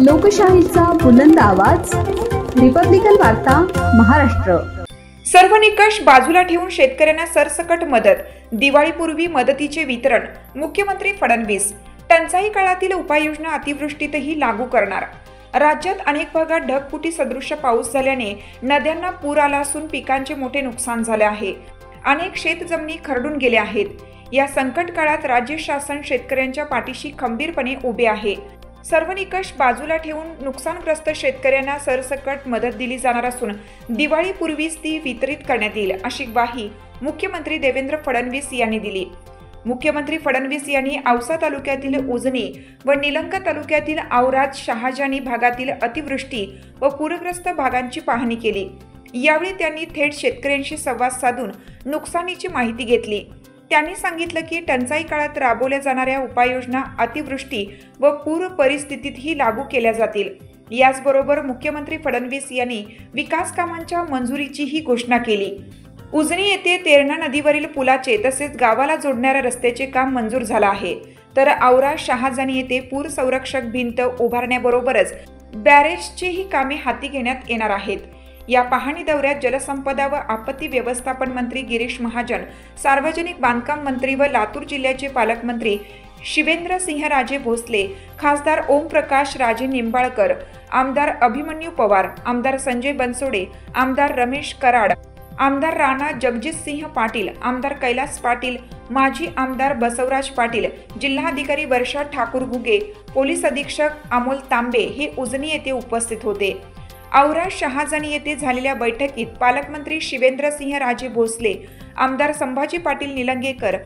लोकशाहीचा बुलंद आवाज, रिपब्लिकन वार्ता महाराष्ट्र। सर्व निकष बाजूला ठेवून शेतकऱ्यांना सरसकट मदत, दिवाळीपूर्वी मदतीचे वितरण। मुख्यमंत्री फडणवीस टंचाई काळातील उपाययोजना अतिवृष्टीतही लागू करणार। राज्यात अनेक भागात ढगफुटी सदृश पाऊस झाल्याने नद्यांना पूर आला असून पिकांचे मोठे नुकसान झाले आहे। अनेक शेतजमिनी खरडून गेल्या आहेत। या संकट काळात राज्य शासन शेतकऱ्यांच्या पाठीशी खंबीरपणे उभे आहे। सर्व निकष बाजूला ठेवून नुकसानग्रस्त शेतकऱ्यांना सरसकट मदत दिली जाणार असून दिवाळीपूर्वीच ती वितरित करण्यात येईल, अशी ग्वाही मुख्यमंत्री देवेंद्र फडणवीस यांनी दिली। मुख्यमंत्री फडणवीस यांनी औसा तालुक्यातील उजनी व निलंगा तालुक्यातील औराद शहाजानी भागातील अतिवृष्टी व पूरग्रस्त भागांची पाहणी केली। यावेळी त्यांनी थेट शेतकऱ्यांशी संवाद साधून नुकसानीची माहिती घेतली। त्यांनी सांगितलं की टंचाई काळात राबवल्या जाणाऱ्या उपाययोजना अतिवृष्टी व पूर परिस्थितीतही लागू केल्या जातील। याचबरोबर मुख्यमंत्री फडणवीस यांनी विकास कामांच्या मंजुरीचीही घोषणा केली। उजनी येथे तेरणा नदीवरील पुलाचे तसेच गावाला जोडणाऱ्या रस्त्याचे काम मंजूर झालं आहे। तर औरा शहाजानी येथे पूर संरक्षक भिंत उभारण्याबरोबरच बॅरेजचीही कामे हाती घेण्यात येणार आहेत। या पाहणी दौऱ्यात जलसंपदा व आपत्ती व्यवस्थापन मंत्री गिरीश महाजन, सार्वजनिक बांधकाम मंत्री व लातूर जिल्ह्याचे पालकमंत्री शिवेंद्रसिंहराजे भोसले, खासदार ओमप्रकाश राजे निंबाळकर, आमदार अभिमन्यू पवार, आमदार संजय बनसोडे, आमदार रमेश कराड, आमदार राणा जगजितसिंह पाटील, आमदार कैलास पाटील, माजी आमदार बसवराज पाटील, जिल्हाधिकारी वर्षा ठाकूर घुगे, पोलीस अधीक्षक अमोल तांबे हे उजनी येथे उपस्थित होते। औरा शहाजानी येथे झालेल्या बैठकीत पालकमंत्री शिवेंद्रसिंहराजे भोसले, आमदार संभाजी पाटील निलंगेकर,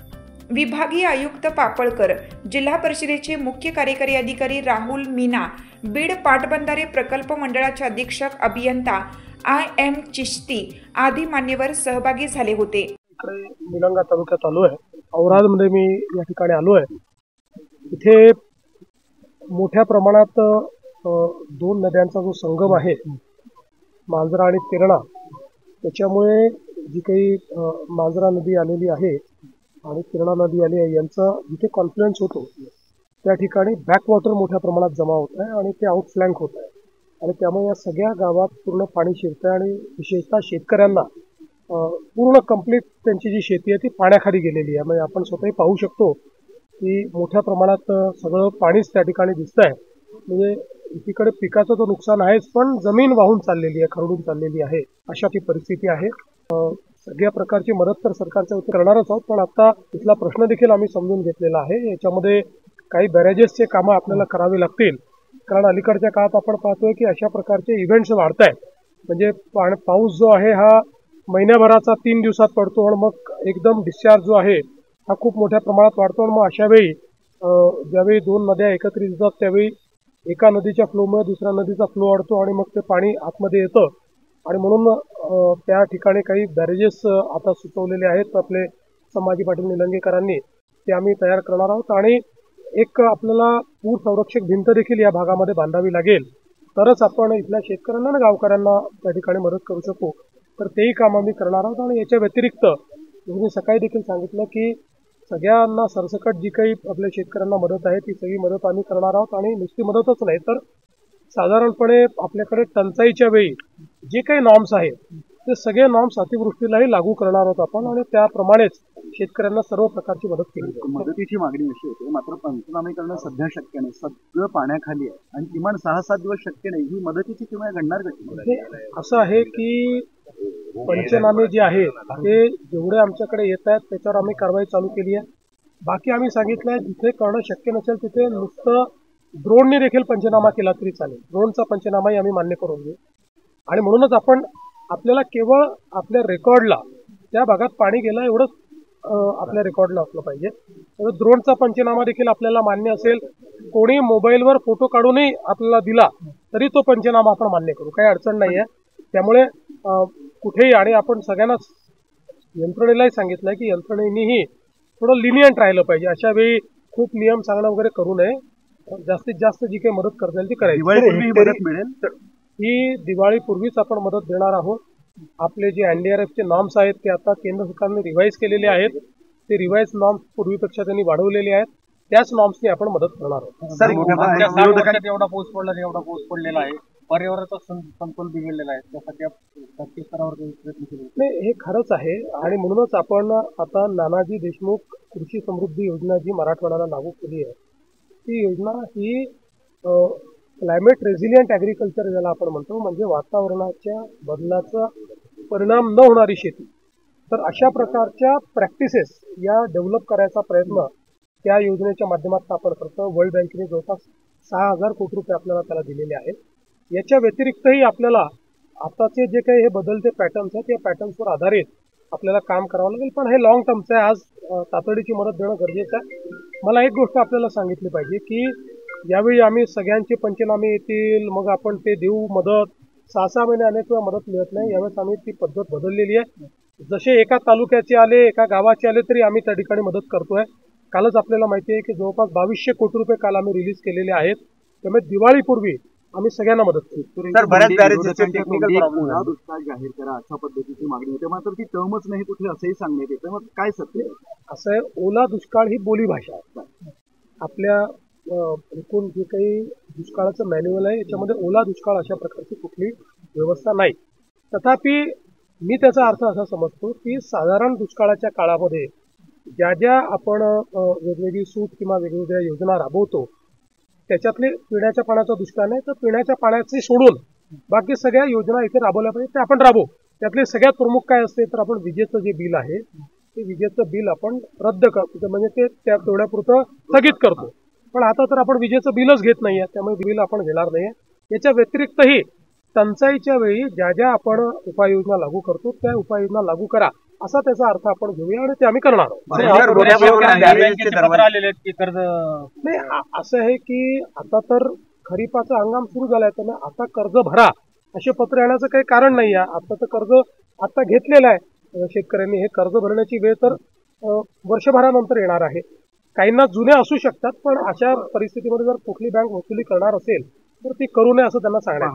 विभागीय आयुक्त पापळकर, जिल्हा परिषदेचे मुख्य कार्यकारी अधिकारी राहुल मीना, बीड पाटबंधारे प्रकल्प मंडळाचे अधीक्षक अभियंता IM चिश्ती आदी मान्यवर सहभागी झाले होते। इकडे निलंगा तालुक्यात आलो आहे। औरादमध्ये मी या ठिकाणी आलो आहे। इथे मोठ्या प्रमाणात दोन नद्यांचा जो संगम आहे, मांजरा आणि तेरणा, त्याच्यामुळे जी काही मांजरा नदी आलेली आहे आणि तेरणा नदी आली आहे यांचा जिथे कॉन्फ्लुएन्स होतो त्या ठिकाणी बॅकवॉटर मोठ्या प्रमाणात जमा होत आहे आणि ते आउटफ्लँक होत आहे आणि त्यामुळे या सगळ्या गावात पूर्ण पाणी शिरतं आहे आणि विशेषतः शेतकऱ्यांना पूर्ण कंप्लीट त्यांची जी शेती आहे ती पाण्याखाली गेलेली आहे। म्हणजे आपण स्वतःही पाहू शकतो की मोठ्या प्रमाणात सगळं पाणीच त्या ठिकाणी दिसतंय। म्हणजे एकीकडे पिकाचं तर नुकसान आहेच, पण जमीन वाहून चाललेली आहे, खरडून चाललेली आहे, अशा ती परिस्थिती आहे। सगळ्या प्रकारची मदत तर सरकारच्या वतीने करणारच आहोत, पण आता इथला प्रश्न देखील आम्ही समजून घेतलेला आहे। याच्यामध्ये काही बॅरेजेसचे कामं आपल्याला करावी लागतील, कारण अलीकडच्या काळात आपण पाहतोय की अशा प्रकारचे इव्हेंट्स वाढत आहेत। म्हणजे पाऊस जो आहे हा महिन्याभराचा 3 दिवसात पडतो आणि मग एकदम डिस्चार्ज जो आहे हा खूप मोठ्या प्रमाणात वाढतो आणि मग अशा वेळी ज्यावेळी दोन नद्या एकत्रित येतात त्यावेळी एका नदीच्या फ्लोमुळे दुसऱ्या नदीचा फ्लो वाढतो आणि मग ते पाणी आतमध्ये येतं आणि म्हणून त्या ठिकाणी काही बॅरेजेस आता सुचवलेले आहेत आपले संभाजी पाटील निलंगेकरांनी, ते आम्ही तयार करणार आहोत आणि एक आपल्याला पूर संरक्षक भिंत देखील या भागामध्ये बांधावी लागेल, तरच आपण इथल्या शेतकऱ्यांना आणि गावकऱ्यांना त्या ठिकाणी मदत करू शकू। तर तेही काम आम्ही करणार आहोत आणि याच्या व्यतिरिक्त मी सकाळी देखील सांगितलं की सगळ्यांना सरसकट जी काही आपल्या शेतकऱ्यांना मदत आहे ती सगळी मदत आम्ही करणार आहोत आणि नुसती मदतच नाही तर साधारणपणे आपल्याकडे टंचाईच्या वेळी जे काही नॉर्म्स आहेत ते सगळे नॉर्म्स अतिवृष्टीलाही लागू करणार आहोत आपण आणि त्याप्रमाणेच शेतकऱ्यांना सर्व प्रकारची मदत केली जाईल। मदतीची मागणी अशी होते, मात्र पंचनामे करणं सध्या शक्य नाही, सगळं पाण्याखाली आहे आणि किमान 6-7 दिवस शक्य नाही। ही मदतीची किंवा घडणार कशी? असं आहे की पंचनामे जे आहेत ते जेवढे आमच्याकडे येत आहेत त्याच्यावर आम्ही कारवाई चालू केली आहे। बाकी आम्ही सांगितलं आहे जिथे करणं शक्य नसेल तिथे नुसतं ड्रोनने देखील पंचनामा केला तरी चालेल, ड्रोनचा पंचनामाही आम्ही मान्य करून घेऊ आणि म्हणूनच आपल्याला केवळ आपल्या रेकॉर्डला त्या भागात पाणी गेलं एवढंच आपल्या रेकॉर्डला असलं पाहिजे। ड्रोनचा पंचनामा देखील आपल्याला मान्य असेल, कोणी मोबाईलवर फोटो काढूनही आपल्याला दिला तरी तो पंचनामा आपण मान्य करू, काही अडचण नाही आहे। त्यामुळे कुठेही आणि आपण सगळ्यांनाच यंत्रणेलाही सांगितलंय की यंत्रणेनेही थोडं लिनियंट राहिलं पाहिजे, अशा वेळी खूप नियम सांगणं वगैरे करू नये, जास्तीत जास्त जी काही मदत करता येईल ती करायची। मदत मिळेल ही दिवाळीपूर्वीच आपण मदत देणार आहोत। आपले जे NDRFचे नॉर्म्स आहेत ते आता केंद्र सरकारने रिवाईज केलेले आहेत, ते रिवाईज नॉर्म्स पूर्वीपेक्षा त्यांनी वाढवलेले आहेत। त्याच नॉर्म्सनी आपण मदत करणार आहोत. सर, एवढा पाऊस पडला, एवढा पाऊस पडलेला आहे, पर्यावरणाचा समतोल बिघडलेला आहे, त्यासाठी जागतिक स्तरावर प्रयत्न केले. नाही, हे खरंच आहे आणि म्हणूनच आपण आता नानाजी देशमुख कृषी समृद्धी योजना जी मराठवाड्याला लागू केली आहे, ती योजना ही क्लायमेट रेझिलियंट ॲग्रिकल्चर ज्याला आपण म्हणतो, म्हणजे वातावरणाच्या बदलाचा परिणाम न होणारी शेती. तर अशा प्रकारच्या प्रॅक्टिसेस या डेव्हलप करायचा प्रयत्न त्या योजनेच्या माध्यमातून आपण करतो. वर्ल्ड बँकेने जवळपास 6,000 कोटी रुपये आपल्याला त्याला दिलेले आहेत. याच्या व्यतिरिक्तही आपल्याला आताचे जे काही हे बदलते पॅटर्न्स आहेत, या पॅटर्न्सवर आधारित आपल्याला काम करावं लागेल. पण हे लॉंग टर्मचं आहे. आज तातडीची मदत देणं गरजेचं आहे. मला एक गोष्ट आपल्याला सांगितली पाहिजे की यावेळी आम्ही सगळ्यांचे पंचनामे येतील, मग आपण ते देऊ मदत. 6-6 महिने अनेक वेळा मदत मिळत नाही. यावेळेस आम्ही ती पद्धत बदललेली आहे. जसे एका तालुक्याचे आले, एका गावाचे आले तरी आम्ही त्या ठिकाणी मदत करतोय. कालच आपल्याला माहिती आहे की जवळपास 2200 कोटी रुपये काल आम्ही रिलीज केलेले आहेत. त्यामुळे दिवाळीपूर्वी आम्ही सगळ्यांना मदत करू. सर, बऱ्याच बॅरेजचे टेक्निकल प्रॉब्लेम दुष्काळ जाहीर करा अशा पद्धतीची मागणी होते, मात्र ती टर्मच नाही कुठे असंही सांगण्यात येतं. मग काय सत्य असं आहे, ओला दुष्काळ ही बोलीभाषा आहे. आपल्या एकूण जे काही दुष्काळाचं मॅन्युअल आहे याच्यामध्ये ओला दुष्काळ अशा प्रकारची कुठली व्यवस्था नाही. तथापि मी त्याचा अर्थ असा समजतो की साधारण दुष्काळाच्या काळामध्ये ज्या ज्या आपण वेगवेगळी सूट किंवा वेगवेगळ्या योजना राबवतो, त्याच्यातले पिण्याच्या पाण्याचा दुष्काळ नाही, तर पिण्याच्या पाण्याचे सोडून बाकी सगळ्या योजना इथे राबवल्या पाहिजे, ते आपण राबवू. त्यातले सगळ्यात प्रमुख काय असते तर आपण विजेचं जे बिल आहे ते विजेचं बिल आपण रद्द करतो, म्हणजे ते त्या तेवढ्यापुरतं स्थगित करतो. पण आता तर आपण विजेचं बिलच घेत नाही आहे, त्यामुळे बिल आपण घेणार नाही आहे. याच्या व्यतिरिक्तही टंचाईच्या वेळी ज्या ज्या आपण उपाययोजना लागू करतो त्या उपाययोजना लागू करा असा त्याचा अर्थ आपण घेऊया आणि ते आम्ही करणार आहोत. नाही, असं आहे की आता तर खरीपाचा हंगाम सुरू झालाय, त्यामुळे आता कर्ज भरा असे पत्र येण्याचं काही कारण नाही आहे. आता तर कर्ज आता घेतलेलं आहे शेतकऱ्यांनी. हे कर्ज भरण्याची वेळ तर वर्षभरानंतर येणार आहे. काहींना जुने असू शकतात, पण अशा परिस्थितीमध्ये जर कुठली बँक वसुली करणार असेल तर ती करू नये असं त्यांना सांगण्यात.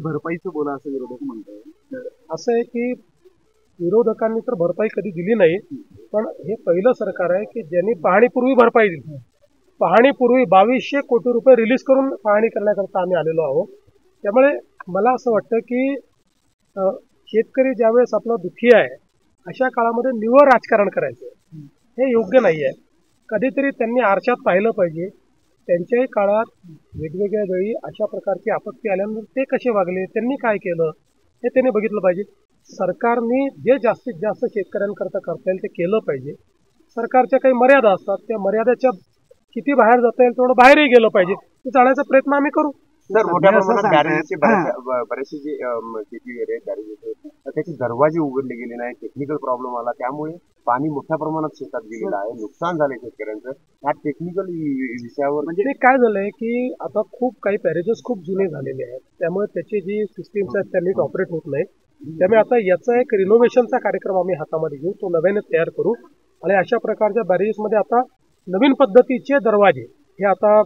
भरपाईचं बोला असं विरोधक म्हणतात. असं आहे की विरोधकांनी तर भरपाई कधी दिली नाही, पण हे पहिलं सरकार आहे की ज्यांनी पाहणीपूर्वी भरपाई दिली. पाहणीपूर्वी 2200 कोटी रुपये रिलीज करून पाहणी करण्याकरता आम्ही आलेलो आहोत. त्यामुळे मला असं वाटतं की शेतकरी ज्यावेळेस आपला दुःखी आहे अशा काळामध्ये निव्वळ राजकारण करायचं हे योग्य नाही आहे. कधीतरी त्यांनी आरशात पाहिलं पाहिजे. त्यांच्याही काळात वेगवेगळ्या वेळी अशा प्रकारची आपत्ती आल्यानंतर ते कसे वागले, त्यांनी काय केलं हे त्यांनी बघितलं पाहिजे. सरकारने जे जास्तीत जास्त शेतकऱ्यांकरता करता येईल ते केलं पाहिजे. सरकारच्या काही मर्यादा असतात, त्या मर्यादेच्या किती बाहेर जाता येईल तेवढं बाहेरही गेलं पाहिजे. ते जाण्याचा प्रयत्न आम्ही करू. सर, मोठ्या प्रमाणात बॅरेजचे बरेचसे जे शेती त्याचे दरवाजे उघडले गेले नाही, टेक्निकल प्रॉब्लेम आला, त्यामुळे पाणी मोठ्या प्रमाणात शेतात गेलेलं आहे, नुकसान झालंय शेतकऱ्यांचं. ह्या टेक्निकल विषयावर म्हणजे काय झालंय की आता खूप काही बॅरेजेस खूप जुने झालेले आहेत, त्यामुळे त्याची जी सिस्टीम्स आहेत त्या नीट ऑपरेट होत नाही. त्यामुळे आता याचा एक रिनोव्हेशनचा कार्यक्रम आम्ही हातामध्ये घेऊ, तो नव्याने तयार करू आणि अशा प्रकारच्या बॅरेजेसमध्ये आता नवीन पद्धतीचे दरवाजे हे आता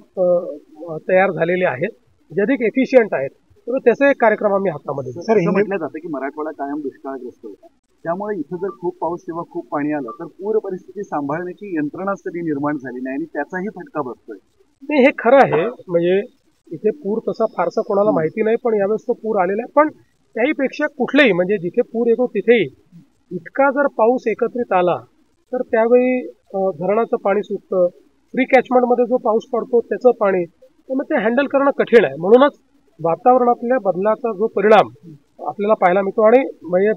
तयार झालेले आहेत, जे अधिक एफिशियंट आहेत. तर त्याचा एक कार्यक्रम आम्ही हातामध्ये घेऊ. सर, म्हटलं जातं की मराठवाडा कायम दुष्काळग्रस्त होता, त्यामुळे इथं जर खूप पाऊस किंवा खूप पाणी आलं तर पूर परिस्थिती सांभाळण्याची यंत्रणाच कधी निर्माण झाली नाही आणि त्याचाही फटका बसतोय. नाही, हे खरं आहे. म्हणजे इथे पूर तसा फारसा कोणाला माहिती नाही, पण यावेळेस तो पूर आलेला आहे. पण त्याहीपेक्षा कुठलेही म्हणजे जिथे पूर येतो तिथेही इतका जर पाऊस एकत्रित आला तर त्यावेळी धरणाचं पाणी सुटतं, फ्री कॅचमेंटमध्ये जो पाऊस पडतो त्याचं पाणी, त्यामुळे ते हँडल करणं कठीण आहे. म्हणूनच वातावरणातल्या बदलाचा जो परिणाम आपल्याला पाहायला मिळतो आणि म्हणजे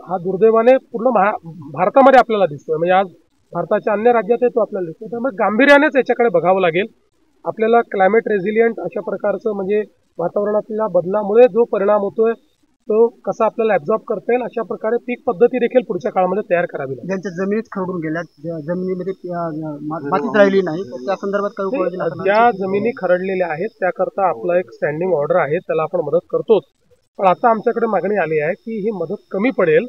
हा दुर्दैवाने पूर्ण भारतामध्ये आपल्याला दिसतोय. म्हणजे आज भारताच्या अन्य राज्यातही तो आपल्याला दिसतो. त्यामुळे गांभीर्यानेच याच्याकडे बघावं लागेल. आपल्याला क्लायमेट रेझिलियंट अशा प्रकारचं म्हणजे वातावरणातल्या बदलामुळे जो परिणाम होतोय तो कसा आपल्याला ॲब्झॉर्ब करता येईल अशा प्रकारे पीक पद्धती देखील पुढच्या काळामध्ये तयार करावी लागेल. ज्यांच्या जमिनीत खरडून गेल्या, जमिनीमध्ये मातीच राहिली नाही, त्या संदर्भात काय उपाययोजना? ज्या जमिनी खरडलेल्या आहेत त्याकरता आपला एक स्टँडिंग ऑर्डर आहे, त्याला आपण मदत करतोच. पण आता आमच्याकडे मागणी आली आहे की ही मदत कमी पडेल,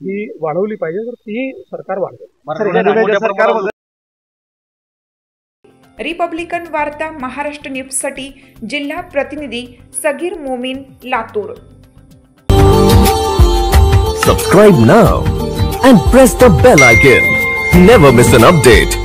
ही वाढवली पाहिजे, तर ती सरकार वाढवेल. रिपब्लिकन वार्ता महाराष्ट्र न्यूजसाठी जिल्हा प्रतिनिधी Sagir Momin, Latur. Subscribe now and press the bell icon. Never miss an update.